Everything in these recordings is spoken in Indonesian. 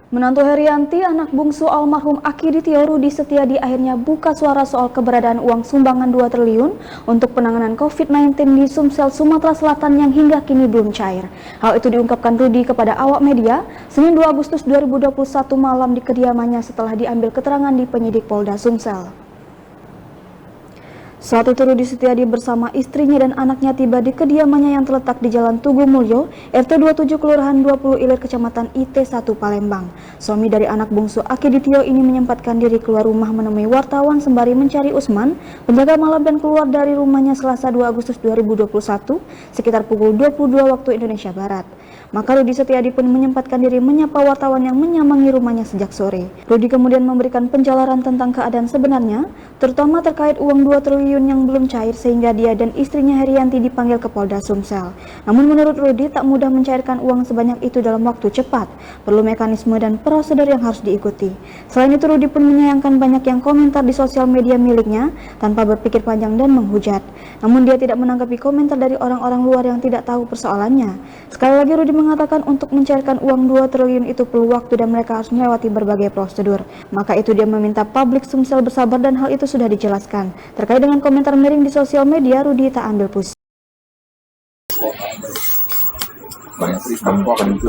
Menantu Herianti, anak bungsu almarhum Akiditio Rudi Setiadi akhirnya buka suara soal keberadaan uang sumbangan 2 triliun untuk penanganan COVID-19 di Sumsel, Sumatera Selatan yang hingga kini belum cair. Hal itu diungkapkan Rudi kepada awak media Senin 2 Agustus 2021 malam di kediamannya setelah diambil keterangan di penyidik Polda Sumsel. Saat itu Rudi Setiadi bersama istrinya dan anaknya tiba di kediamannya yang terletak di Jalan Tugu Mulyo, RT 27 Kelurahan 20 Ilir, Kecamatan IT1 Palembang. Suami dari anak bungsu Akiditio ini menyempatkan diri keluar rumah menemui wartawan sembari mencari Usman, penjaga malam, dan keluar dari rumahnya Selasa 2 Agustus 2021 sekitar pukul 22 waktu Indonesia Barat. Maka Rudi Setiadi pun menyempatkan diri menyapa wartawan yang menyambangi rumahnya sejak sore. Rudi kemudian memberikan penjelasan tentang keadaan sebenarnya, terutama terkait uang 2 triliun yang belum cair sehingga dia dan istrinya Herianti dipanggil ke Polda Sumsel. Namun menurut Rudi tak mudah mencairkan uang sebanyak itu dalam waktu cepat, perlu mekanisme dan prosedur yang harus diikuti. Selain itu Rudi pun menyayangkan banyak yang komentar di sosial media miliknya tanpa berpikir panjang dan menghujat. Namun dia tidak menanggapi komentar dari orang-orang luar yang tidak tahu persoalannya. Sekali lagi Rudi mengatakan untuk mencairkan uang 2 triliun itu perlu waktu dan mereka harus melewati berbagai prosedur. Maka itu dia meminta publik Sumsel bersabar dan hal itu sudah dijelaskan. Terkait dengan komentar miring di sosial media, Rudi tak ambil pusing. Banyak sih itu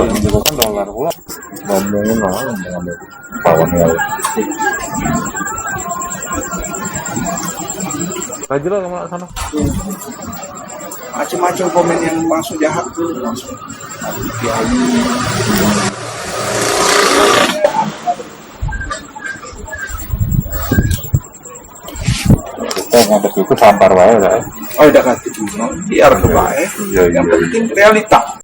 yang juga kan dolar pula ngomongin orang dengan kawannya aja lah kemana sana macam-macam komen yang masuk jahat tuh langsung ya. kita ngadep itu sampar wae lah Oh udah kasih biar kebaik, yang penting realita.